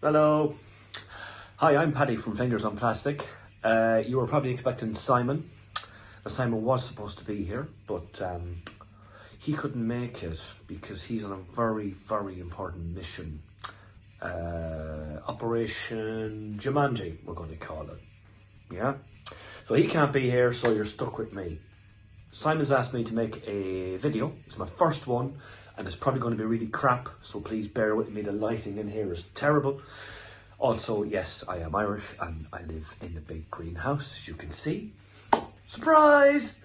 Hello. Hi, I'm Paddy from Fingers on Plastic. You were probably expecting Simon. Now, Simon was supposed to be here, but he couldn't make it because he's on a very, very important mission. Operation Jumanji, we're going to call it. Yeah? So he can't be here, so you're stuck with me. Simon's asked me to make a video. It's my first one, and it's probably going to be really crap, so please bear with me. The lighting in here is terrible. Also, yes, I am Irish, and I live in the big greenhouse, as you can see. Surprise!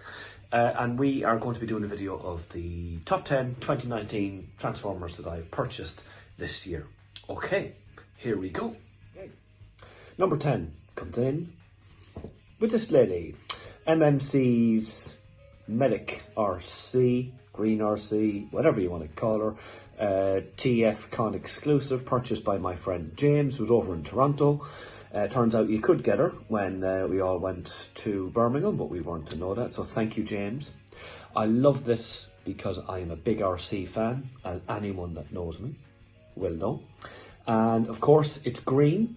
And we are going to be doing a video of the top 10 2019 Transformers that I've purchased this year. Okay, here we go. Okay. Number 10 comes in with this lady, MMC's Medic RC, Green RC, whatever you want to call her. TF Con exclusive, purchased by my friend James, who's over in Toronto. Turns out you could get her when we all went to Birmingham, but we weren't to know that, so thank you, James. I love this because I am a big RC fan, as anyone that knows me will know. And of course, it's green.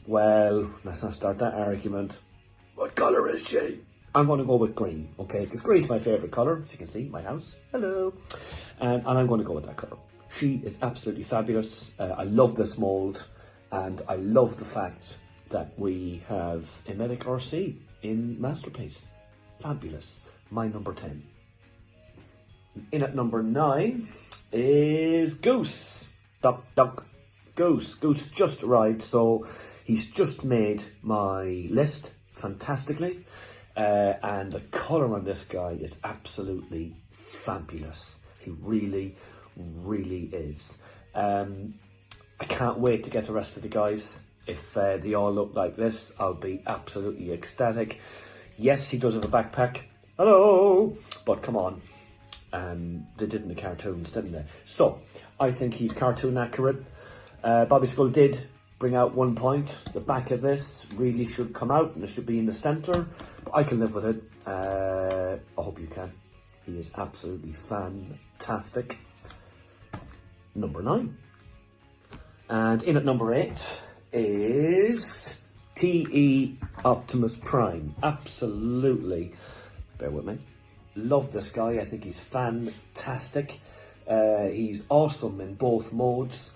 Well, let's not start that argument. What colour is she? I'm going to go with green, okay? Because green's my favourite colour, as you can see, my house. Hello. And I'm going to go with that colour. She is absolutely fabulous. I love this mould, and I love the fact that we have a Medic RC in Masterpiece. Fabulous. My number 10. In at number 9 is Goose. Duck, duck. Goose. Goose just arrived, so he's just made my list fantastically. And the colour on this guy is absolutely fabulous. He really, really is. I can't wait to get the rest of the guys. If they all look like this, I'll be absolutely ecstatic. Yes, he does have a backpack. Hello! But come on. They did in the cartoons, didn't they? So, I think he's cartoon accurate. Bobby Skull did bring out 1 point. The back of this really should come out, and it should be in the centre. But I can live with it. I hope you can. He is absolutely fantastic. Number 9. And in at number 8 is TE Optimus Prime. Absolutely. Bear with me. Love this guy. I think he's fantastic. He's awesome in both modes.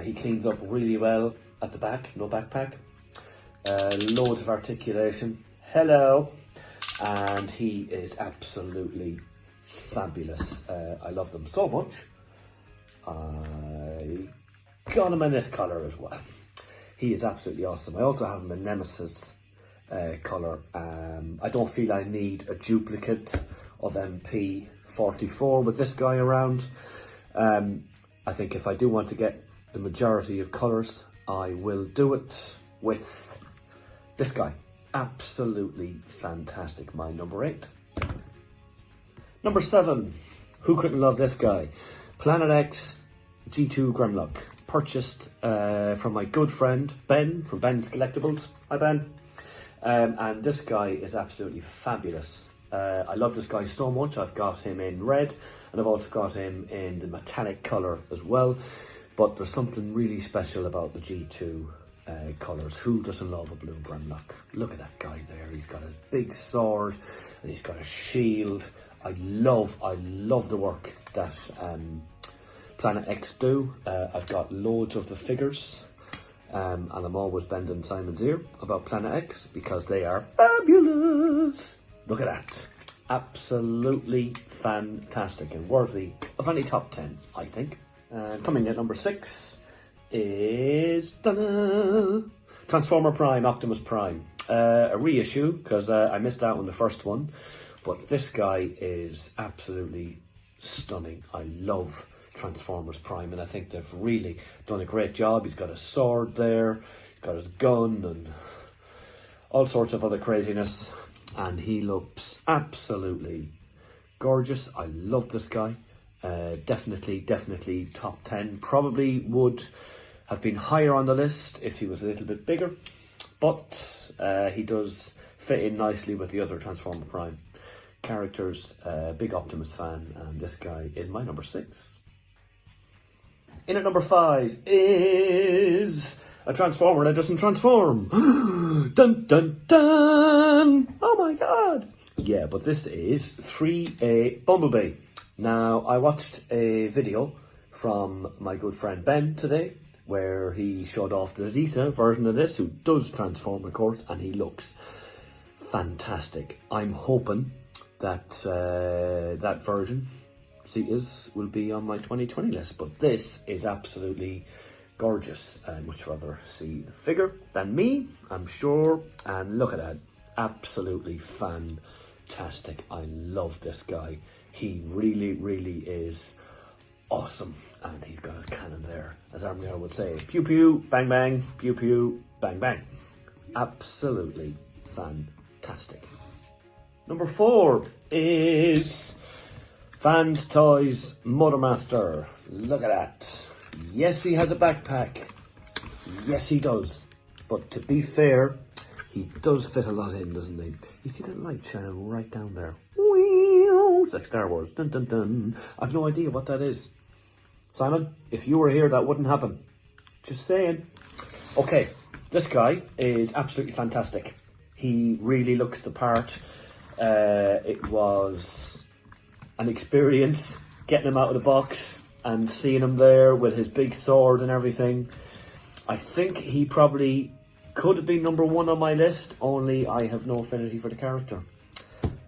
He cleans up really well at the back. No backpack. Loads of articulation. Hello. And he is absolutely fabulous. I love them so much. I got him in this colour as well. He is absolutely awesome. I also have him in Nemesis colour. I don't feel I need a duplicate of MP44 with this guy around. I think if I do want to get the majority of colours, I will do it with this guy. Absolutely fantastic. My number 8. Number 7. Who couldn't love this guy? Planet X G2 Grimlock. Purchased from my good friend Ben from Ben's Collectibles. Hi Ben. And this guy is absolutely fabulous. I love this guy so much. I've got him in red, and I've also got him in the metallic colour as well. But there's something really special about the G2 colours. Who doesn't love a blue Grimlock? Look at that guy there. He's got a big sword and he's got a shield. I love the work that Planet X do. I've got loads of the figures, and I'm always bending Simon's ear about Planet X because they are fabulous. Look at that. Absolutely fantastic and worthy of any top 10, I think. Coming at number 6 is Transformer Prime, Optimus Prime. A reissue because I missed out on the first one, but this guy is absolutely stunning. I love Transformers Prime, and I think they've really done a great job. He's got a sword there, he's got his gun and all sorts of other craziness, and he looks absolutely gorgeous. I love this guy. Definitely top 10. Probably would have been higher on the list if he was a little bit bigger, but he does fit in nicely with the other Transformer Prime characters. Big Optimus fan, and this guy is my number 6. In at number 5 is a transformer that doesn't transform. Dun dun dun! Oh my god! Yeah, but this is 3A Bumblebee. Now, I watched a video from my good friend Ben today, where he showed off the Zeta version of this, who does transform, of course, and he looks fantastic. I'm hoping that that version, Zetas, will be on my 2020 list, but this is absolutely gorgeous. I'd much rather see the figure than me, I'm sure, and look at that, absolutely fantastic. I love this guy. He really, really is awesome, and he's got his cannon there, as Armia would say. Pew pew, bang bang, pew pew, bang bang. Absolutely fantastic. Number 4 is Fans Toys Motormaster. Look at that. Yes, he has a backpack. Yes, he does. But to be fair, he does fit a lot in, doesn't he? You see that light shining right down there? Whee! It's like Star Wars. Dun dun dun. I've no idea what that is. Simon, if you were here, that wouldn't happen. Just saying. Okay, this guy is absolutely fantastic. He really looks the part. It was an experience getting him out of the box and seeing him there with his big sword and everything. I think he probably could have been number 1 on my list, only I have no affinity for the character.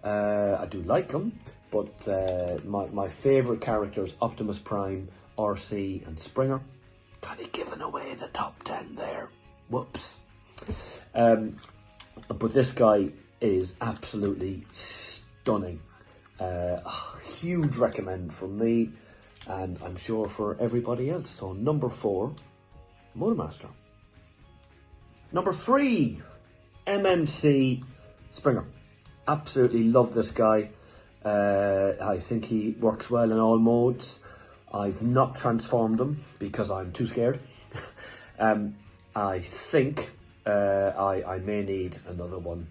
I do like him, but my favourite characters, Optimus Prime, RC and Springer. Kind of giving away the top 10 there. Whoops. But this guy is absolutely stunning. A huge recommend from me, and I'm sure for everybody else. So number 4, Motormaster. Number 3, MMC Springer. Absolutely love this guy. I think he works well in all modes. I've not transformed him because I'm too scared. I think I may need another one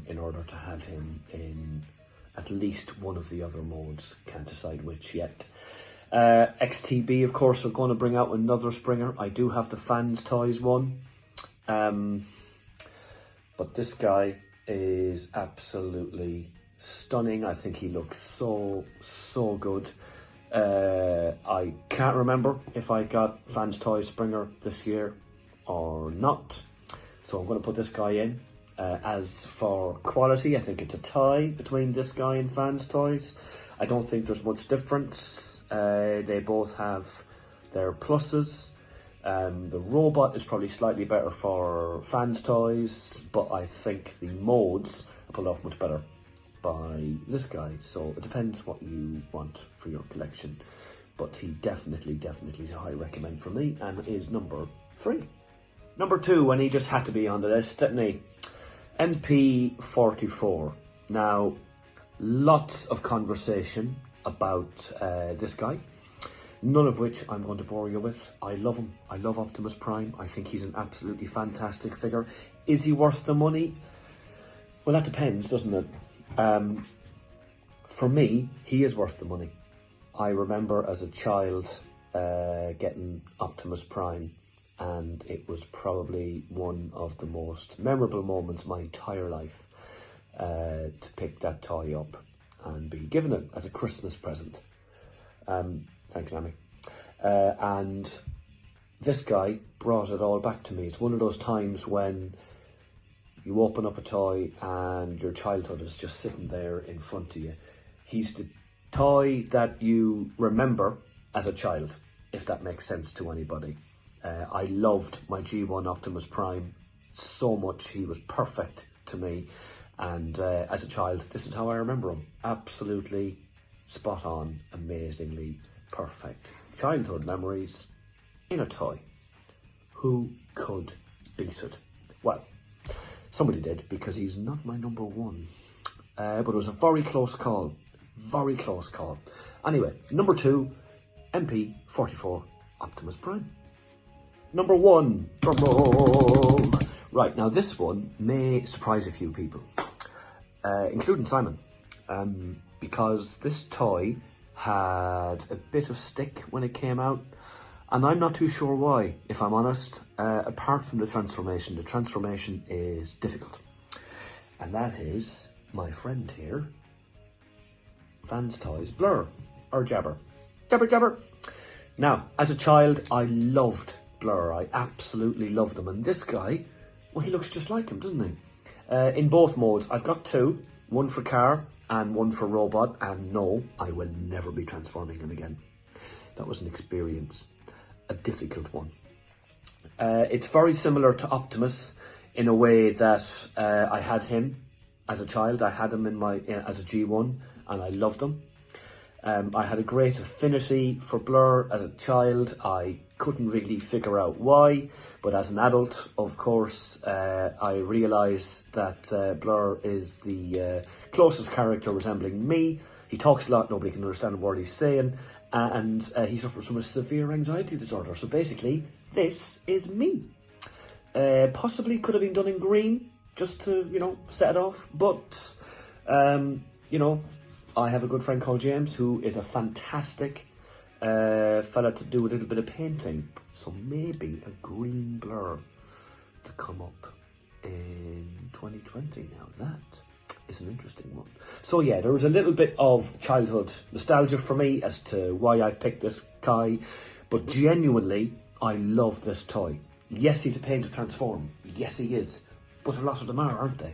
in order to have him in at least one of the other modes. Can't decide which yet. XTB, of course, are going to bring out another Springer. I do have the Fans Toys one. But this guy is absolutely stunning. I think he looks so good. I can't remember if I got Fans Toys Springer this year or not, so I'm going to put this guy in. As for quality, I think it's a tie between this guy and Fans Toys. I don't think there's much difference. They both have their pluses. The robot is probably slightly better for Fans Toys, but I think the modes are pulled off much better by this guy, so it depends what you want for your collection, but he definitely is a high recommend for me, and is number 3. Number 2, and he just had to be on the list, didn't he? MP44. Now, lots of conversation about this guy, none of which I'm going to bore you with. I love him. I love Optimus Prime. I think he's an absolutely fantastic figure. Is he worth the money? Well, that depends, doesn't it? For me, he is worth the money. I remember as a child getting Optimus Prime, and it was probably one of the most memorable moments of my entire life to pick that toy up and be given it as a Christmas present. Thanks, Mammy. And this guy brought it all back to me. It's one of those times when you open up a toy and your childhood is just sitting there in front of you. He's the toy that you remember as a child, if that makes sense to anybody. I loved my G1 Optimus Prime so much. He was perfect to me. And as a child, this is how I remember him. Absolutely spot on, amazingly perfect. Childhood memories in a toy. Who could beat it? Well, somebody did, because he's not my number 1. But it was a very close call. Very close call. Anyway, number 2, MP44 Optimus Prime. Number 1, drum roll. Right, now this one may surprise a few people, including Simon, because this toy had a bit of stick when it came out. And I'm not too sure why, if I'm honest, apart from the transformation is difficult. And that is my friend here, Fans Toys Blur, or Jabber. Jabber. Now, as a child, I loved Blur. I absolutely loved them. And this guy, well, he looks just like him, doesn't he? In both modes, I've got two, one for car and one for robot. And no, I will never be transforming him again. That was an experience, a difficult one. It's very similar to Optimus in a way that I had him as a child. I had him as a G1 and I loved him. I had a great affinity for Blur as a child. I couldn't really figure out why, but as an adult, of course, I realised that Blur is the closest character resembling me. He talks a lot, nobody can understand a word he's saying, and he suffers from a severe anxiety disorder. So basically, this is me. Possibly could have been done in green, just to, set it off, but, I have a good friend called James who is a fantastic fella to do a little bit of painting. So maybe a green Blur to come up in 2020. Now that is an interesting one. So yeah, there was a little bit of childhood nostalgia for me as to why I've picked this guy. But genuinely, I love this toy. Yes, he's a pain to transform. Yes, he is. But a lot of them are, aren't they?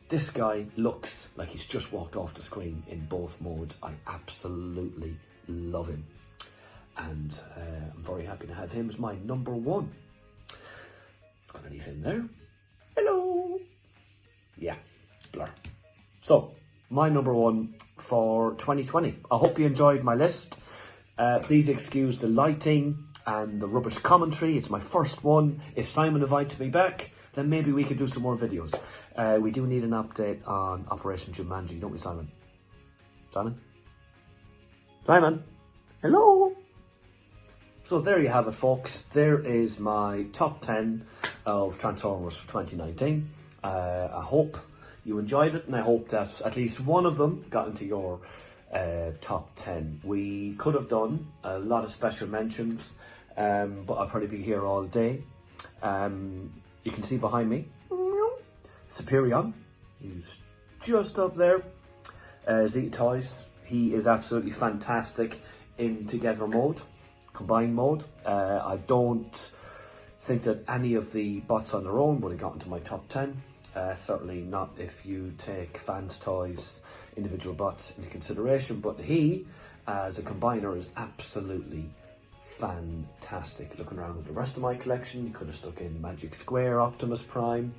This guy looks like he's just walked off the screen in both modes. I absolutely love him. And I'm very happy to have him as my number one. Gonna leave him there. Hello. Yeah, Blur. So, my number one for 2020. I hope you enjoyed my list. Please excuse the lighting and the rubbish commentary. It's my first one. If Simon invites me back, then maybe we could do some more videos. We do need an update on Operation Jumanji, don't we, Simon? Simon? Hello? So there you have it, folks. There is my top 10 of Transformers for 2019. I hope you enjoyed it, and I hope that at least one of them got into your top 10. We could have done a lot of special mentions, but I'll probably be here all day. You can see behind me, Superion, he's just up there. Z Toys, he is absolutely fantastic in together mode, combined mode. I don't think that any of the bots on their own would have gotten to my top 10. Certainly not if you take Fans Toys individual bots into consideration, but he as a combiner is absolutely fantastic. Looking around at the rest of my collection, you could have stuck in Magic Square Optimus Prime.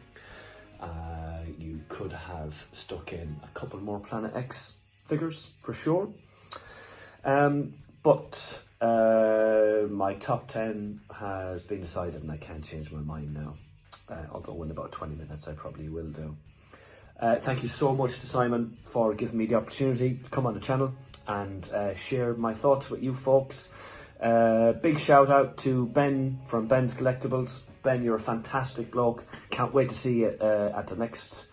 You could have stuck in a couple more Planet X figures for sure. But my top 10 has been decided and I can't change my mind now. Although in about 20 minutes I probably will do. Thank you so much to Simon for giving me the opportunity to come on the channel and share my thoughts with you folks. Big shout out to Ben from Ben's Collectibles. Ben, you're a fantastic bloke. Can't wait to see you at the next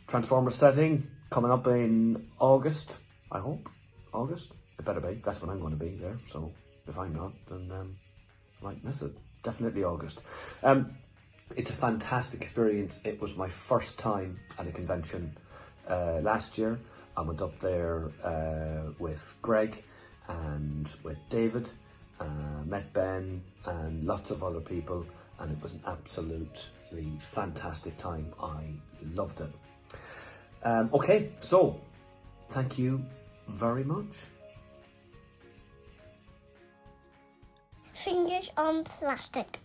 Transformers setting coming up in August, I hope. August? It better be. That's when I'm going to be there. So if I'm not, then I might miss it. Definitely August. It's a fantastic experience. It was my first time at a convention last year. I went up there with Greg and with David, met Ben and lots of other people, and it was an absolutely fantastic time. I loved it. Okay, so thank you very much. Fingers on plastic.